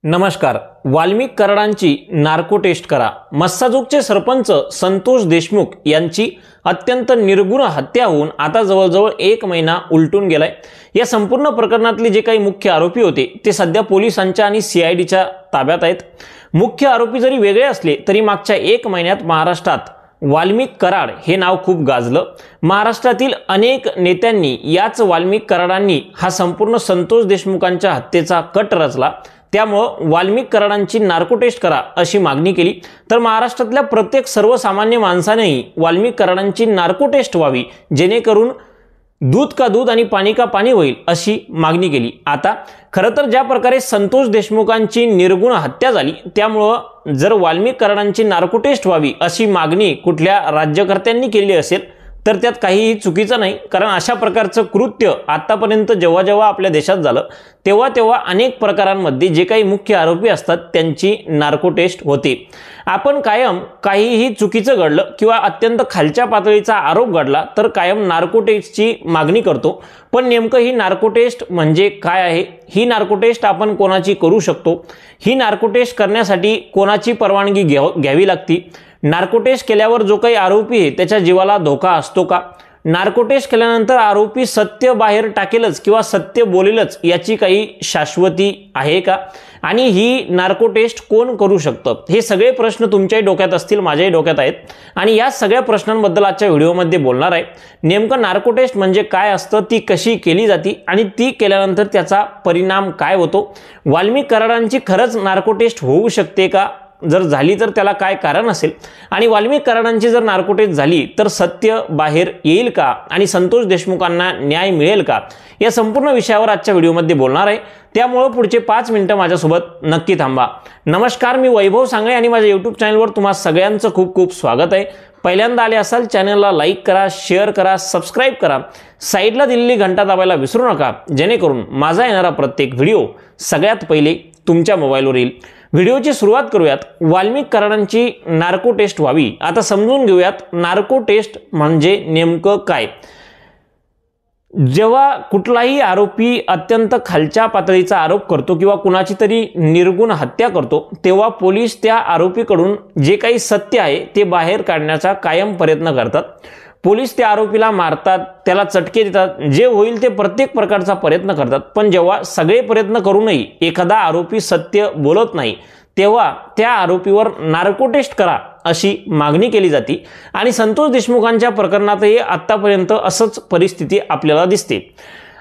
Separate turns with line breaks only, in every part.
नमस्कार. Valmik कराडांची narco taste करा. मस्साजोगचे सरपंच संतोष देशमुख यांची अत्यंत निर्गुण हत्या होऊन आता जवळजवळ 1 महिना उलटून गेलाय. या संपूर्ण प्रकरणातले जे काही मुख्य आरोपी होते ते सध्या पोलिसांच्या आणि सीआयडीच्या ताब्यात आहेत. मुख्य आरोपी जरी वेगळे असले तरी मागच्या 1 महिन्यात महाराष्ट्रात वाल्मिक कराड हे नाव खूप गाजलं. महाराष्ट्रातील अनेक नेत्यांनी याच वाल्मिक कराडांनी हा संपूर्ण संतोष देशमुखांच्या हत्येचा कट रचला. त्यामुळे वाल्मिक कराडांची नार्को टेस्ट करा अशी मागणी केली. तर महाराष्ट्रातल्या प्रत्येक सर्वसामान्य माणसानेही वाल्मिक कराडांची नार्को टेस्ट व्हावी, जेणेकरून दूध का दूध आणि पाणी का पाणी होईल अशी मागणी केली. आता खरं तर ज्या प्रकारे संतोष देशमुखांची निर्गुण हत्या झाली, त्यामुळं जर वाल्मिक कराडांची नार्को टेस्ट व्हावी अशी मागणी कुठल्या राज्यकर्त्यांनी केली असेल तर त्यात काहीही चुकीचं नाही. कारण अशा प्रकारचं कृत्य आतापर्यंत जेव्हा जेव्हा आपल्या देशात झालं तेव्हा अनेक प्रकारांमध्ये जे काही मुख्य आरोपी असतात त्यांची नार्को टेस्ट होते. आपण कायम काहीही चुकीचं घडलं किंवा अत्यंत खालच्या पातळीचा आरोप घडला तर कायम नार्को टेस्टची मागणी करतो. पण नेमकं ही नार्को टेस्ट म्हणजे काय आहे? ही नार्को टेस्ट आपण कोणाची करू शकतो? ही नार्को टेस्ट करण्यासाठी कोणाची परवानगी घ्यावी लागती? नार्को टेस्ट केल्यावर जो काही आरोपी आहे त्याच्या जीवाला धोका असतो का? नार्को टेस्ट केल्यानंतर आरोपी सत्य बाहेर टाकेलच किंवा सत्य बोलेलच याची काही शाश्वती आहे का? आणि ही नार्को टेस्ट कोण करू शकतं? हे सगळे प्रश्न तुमच्याही डोक्यात असतील, माझ्याही डोक्यात आहेत. आणि या सगळ्या प्रश्नांबद्दल आजच्या व्हिडिओमध्ये बोलणार आहे. नेमकं नार्को टेस्ट म्हणजे काय असतं, ती कशी केली जाते आणि ती केल्यानंतर त्याचा परिणाम काय होतो? वाल्मिक कराडांची खरंच नार्को टेस्ट होऊ शकते का? जर झाली तर त्याला काय कारण असेल? आणि वाल्मिक कराडांची जर नार्को टेस्ट झाली तर सत्य बाहेर येईल का? आणि संतोष देशमुखांना न्याय मिळेल का? या संपूर्ण विषयावर आजच्या व्हिडिओमध्ये बोलणार आहे. त्यामुळे पुढचे 5 मिनिटं माझ्यासोबत नक्की थांबा. नमस्कार, मी वैभव सांगळे आणि माझ्या यूट्यूब चॅनलवर तुम्हा सगळ्यांचं खूप खूप स्वागत आहे. पहिल्यांदा आले असाल चॅनलला लाईक करा, शेअर करा, सबस्क्राईब करा. साईडला दिलेली घंटा दाबायला विसरू नका, जेणेकरून माझा येणारा प्रत्येक व्हिडिओ सगळ्यात पहिले तुमच्या मोबाईलवर येईल. व्हिडिओची सुरुवात करूयात. वाल्मिक कराडांची नार्को टेस्ट व्हावी. आता समजून घेऊयात नार्को टेस्ट म्हणजे नेमकं काय. जेव्हा कुठलाही आरोपी अत्यंत खालच्या पातळीचा आरोप करतो किंवा कुणाची तरी निर्गुण हत्या करतो, तेव्हा पोलीस त्या आरोपीकडून जे काही सत्य आहे ते बाहेर काढण्याचा कायम प्रयत्न करतात. पोलीस त्या आरोपीला मारतात, त्याला चटके देतात, जे होईल ते प्रत्येक प्रकारचा प्रयत्न करतात. पण जेव्हा सगळे प्रयत्न करूनही एखादा आरोपी सत्य बोलत नाही, तेव्हा त्या आरोपीवर नार्को टेस्ट करा अशी मागणी केली जाते. आणि संतोष देशमुखांच्या प्रकरणातही आतापर्यंत असंच परिस्थिती आपल्याला दिसते.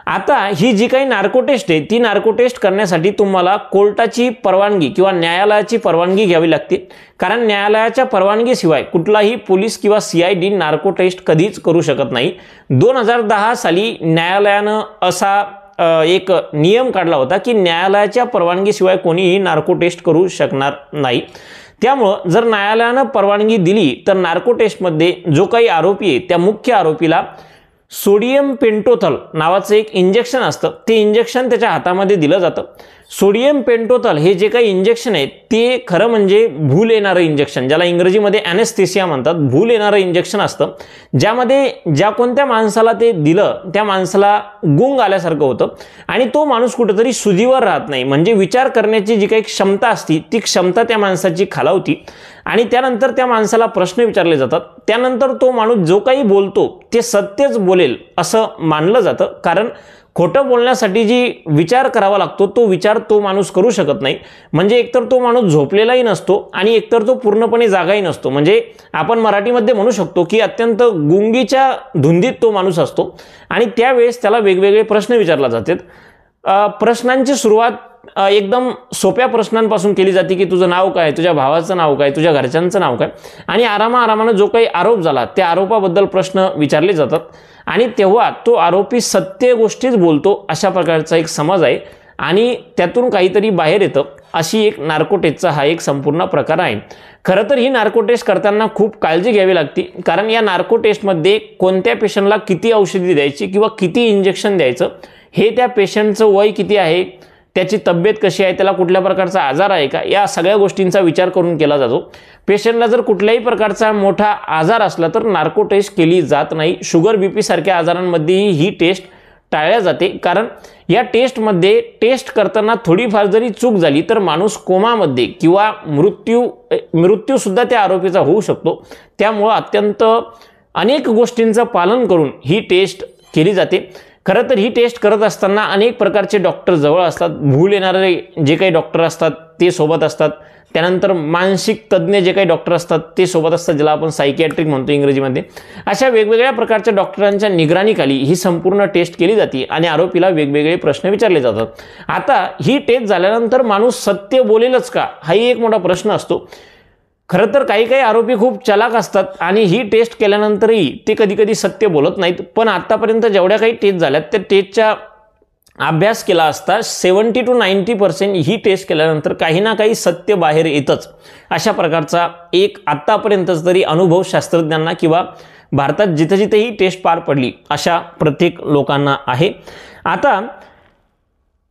आता ही जी काही नार्को टेस्ट आहे ती नार्को टेस्ट करण्यासाठी तुम्हाला कोर्टाची परवानगी किंवा न्यायालयाची परवानगी घ्यावी लागते. कारण न्यायालयाच्या परवानगीशिवाय कुठलाही पोलीस किंवा सीआयडी नार्को टेस्ट कधीच करू शकत नाही. 2010 साली न्यायालयानं असा एक नियम काढला होता की न्यायालयाच्या परवानगीशिवाय कोणीही नार्को टेस्ट करू शकणार नाही. त्यामुळं जर न्यायालयानं परवानगी दिली तर नार्को टेस्टमध्ये जो काही आरोपी आहे त्या मुख्य आरोपीला सोडियम पेंटोथल नावाचं एक इंजेक्शन असतं. ते इंजेक्शन त्याच्या हातामध्ये दिलं जातं. सोडियम पेंटोथल हे जे काही इंजेक्शन आहे ते खरं म्हणजे भूल येणारं इंजेक्शन, ज्याला इंग्रजीमध्ये ॲनेस्थेसिया म्हणतात, भूल येणारं इंजेक्शन असतं. ज्यामध्ये ज्या कोणत्या माणसाला ते दिलं त्या माणसाला गुंग आल्यासारखं होतं आणि तो माणूस कुठेतरी सुधीवर राहत नाही. म्हणजे विचार करण्याची जी काही क्षमता असती ती क्षमता त्या माणसाची खालावती आणि त्यानंतर त्या माणसाला प्रश्न विचारले जातात. त्यानंतर तो माणूस जो काही बोलतो ते सत्यच बोलेल असं मानलं जातं. कारण खोटं बोलण्यासाठी जी विचार करावा लागतो तो विचार तो माणूस करू शकत नाही. म्हणजे एकतर तो माणूस झोपलेलाही नसतो आणि एकतर तो पूर्णपणे जागाही नसतो. म्हणजे आपण मराठीमध्ये म्हणू शकतो की अत्यंत गुंगीच्या धुंदीत तो माणूस असतो आणि त्यावेळेस त्याला वेगवेगळे प्रश्न विचारले जातात. प्रश्नांची सुरुवात एकदम सोप्या प्रश्नांपासून केली जाते की तुझं नाव काय, तुझ्या भावाचं नाव काय, तुझ्या घरच्यांचं नाव काय, आणि आरामानं जो काही आरोप झाला त्या आरोपाबद्दल प्रश्न विचारले जातात. आणि तेव्हा तो आरोपी सत्य गोष्टीच बोलतो अशा प्रकारचा एक समज आहे आणि त्यातून काहीतरी बाहेर येतं. अशी एक नार्को टेस्टचा हा एक संपूर्ण प्रकार आहे. खरं तर ही नार्को टेस्ट करताना खूप काळजी घ्यावी लागते. कारण या नार्को टेस्टमध्ये कोणत्या पेशंटला किती औषधी द्यायची किंवा किती इंजेक्शन द्यायचं, हे त्या पेशंटचं वय किती आहे, त्याची तब्येत कशी आहे, त्याला कुठल्या प्रकारचा आजार आहे का, या सगळ्या गोष्टींचा विचार करून केला जातो. पेशंटला जर कुठल्याही प्रकारचा मोठा आजार असला तर नार्को टेस्ट केली जात नाही. शुगर बीपी सारख्या आजारांमध्येही ही टेस्ट टाळल्या जाते, कारण या टेस्टमध्ये टेस्ट करताना थोडीफार जरी चूक झाली तर माणूस कोमामध्ये किंवा मृत्यूसुद्धा त्या आरोपीचा होऊ शकतो। त्यामुळे अत्यंत अनेक गोष्टींचं पालन करून ही टेस्ट केली जाते। खरं तर ही टेस्ट करत असताना अनेक प्रकारचे डॉक्टर जवळ असतात, भूल येणारे जे काही डॉक्टर असतात ते सोबत असतात, त्यानंतर मानसिक तज्ज्ञ जे काही डॉक्टर असतात ते सोबत असतात, ज्याला आपण सायकियाट्रिक म्हणतो इंग्रजीमध्ये। अशा वेगवेगळ्या प्रकारच्या डॉक्टरांच्या निगराणीखाली ही संपूर्ण टेस्ट केली जाते आणि आरोपीला वेगवेगळे प्रश्न विचारले जातात। आता ही टेस्ट झाल्यानंतर माणूस सत्य बोलेलच का, हाही एक मोठा प्रश्न असतो। खरं तर काही काही आरोपी खूप चालाक असतात आणि ही टेस्ट केल्यानंतरही ते कधी कधी सत्य बोलत नाहीत, पण आतापर्यंत जेवढ्या काही टेस्ट झाल्यात त्या टेस्टच्या अभ्यास केला असता 70 to 90% ही टेस्ट केल्यानंतर काही ना काही सत्य बाहेर येतच। अशा प्रकारचा एक आतापर्यंत तरी अनुभव शास्त्रज्ञांना किंवा भारतात जिथे जिथे ही टेस्ट पार पडली अशा प्रत्येक लोकांना आहे। आता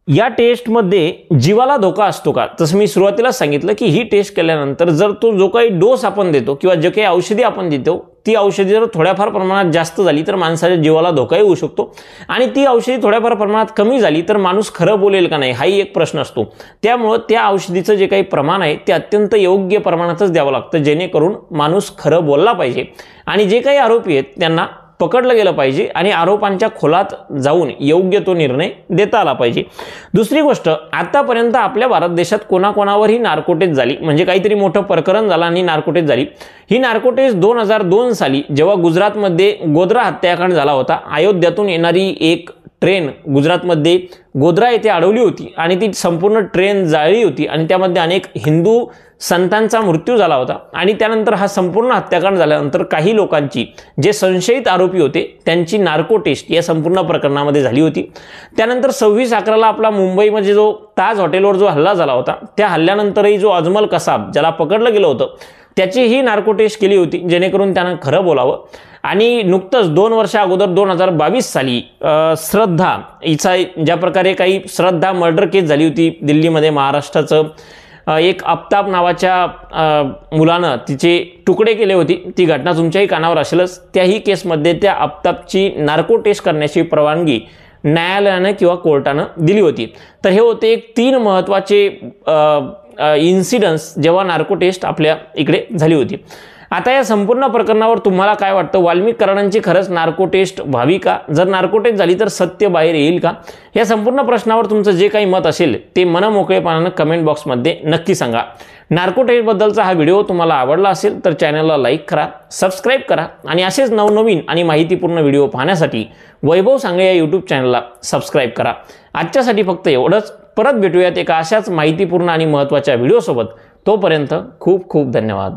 या टेस्टमध्ये जीवाला धोका असतो का, तसं मी सुरुवातीला सांगितलं की ही टेस्ट केल्यानंतर जर तो जो काही डोस आपण देतो किंवा जे काही औषधी आपण देतो ती औषधी जर थोड्याफार प्रमाणात जास्त झाली तर माणसाच्या जीवाला धोकाही होऊ शकतो, आणि ती औषधी थोड्याफार प्रमाणात कमी झाली तर माणूस खरं बोलेल का नाही हाही एक प्रश्न असतो। त्यामुळे त्या औषधीचं जे काही प्रमाण आहे ते अत्यंत योग्य प्रमाणातच द्यावं लागतं, जेणेकरून माणूस खरं बोलला पाहिजे आणि जे काही आरोपी आहेत त्यांना पकडलं गेलं पाहिजे आणि आरोपांच्या खोलात जाऊन योग्य तो निर्णय देता आला पाहिजे। दुसरी गोष्ट, आतापर्यंत आपल्या भारत देशात कोणाकोणावरही नार्कोटेज झाली, म्हणजे काहीतरी मोठं प्रकरण झालं आणि नार्कोटेज झाली। ही नार्कोटेज 2002 साली जेव्हा गुजरातमध्ये गोध्रा हत्याकांड झाला होता, अयोध्यातून येणारी एक ट्रेन गुजरातमध्ये गोध्रा येथे अडवली होती आणि ती संपूर्ण ट्रेन जाळली होती आणि त्यामध्ये अनेक हिंदू संतांचा मृत्यू झाला होता। आणि त्यानंतर हा संपूर्ण हत्याकांड झाल्यानंतर काही लोकांची, जे संशयित आरोपी होते, त्यांची नार्को टेस्ट या संपूर्ण प्रकरणामध्ये झाली होती। त्यानंतर 26/11ला आपला मुंबईमध्ये जो ताज हॉटेलवर जो हल्ला झाला होता, त्या हल्ल्यानंतरही जो अजमल कसाब ज्याला पकडलं गेलं होतं त्याची ही नार्को टेस्ट केली होती, जेणेकरून त्यानं खरं बोलावं। आणि नुकतंच 2 वर्षा अगोदर 2022 साली श्रद्धा हिचा ज्या प्रकारे काही श्रद्धा मर्डर केस झाली होती दिल्लीमध्ये, महाराष्ट्राचं एक आफताब नावाच्या मुलानं तिचे तुकडे केले होती, ती घटना तुमच्याही कानावर असेलच। त्याही केसमध्ये त्या आफताबची नार्को टेस्ट करण्याची परवानगी न्यायालयानं किंवा कोर्टानं दिली होती। तर हे होते एक 3 महत्त्वाचे इन्सिडन्स जेव्हा नार्को टेस्ट आपल्या इकडे झाली होती। आता या संपूर्ण प्रकरणावर तुम्हाला काय वाटतं, वाल्मिक कराडांची खरंच नार्को टेस्ट व्हावी का, जर नार्को टेस्ट झाली तर सत्य बाहेर येईल का, या संपूर्ण प्रश्नावर तुमचं जे काही मत असेल ते मनमोकळेपणाने कमेंट बॉक्समध्ये नक्की सांगा। नार्को टेस्टबद्दलचा हा व्हिडिओ तुम्हाला आवडला असेल तर चॅनलला लाईक करा, सबस्क्राईब करा आणि असेच नवनवीन आणि माहितीपूर्ण व्हिडिओ पाहण्यासाठी वैभव सांगळे या यूट्यूब चॅनलला सबस्क्राईब करा। आजच्यासाठी फक्त एवढंच, परत भेटूयात एका अशाच माहितीपूर्ण आणि महत्त्वाच्या व्हिडिओसोबत। तोपर्यंत खूप खूप धन्यवाद।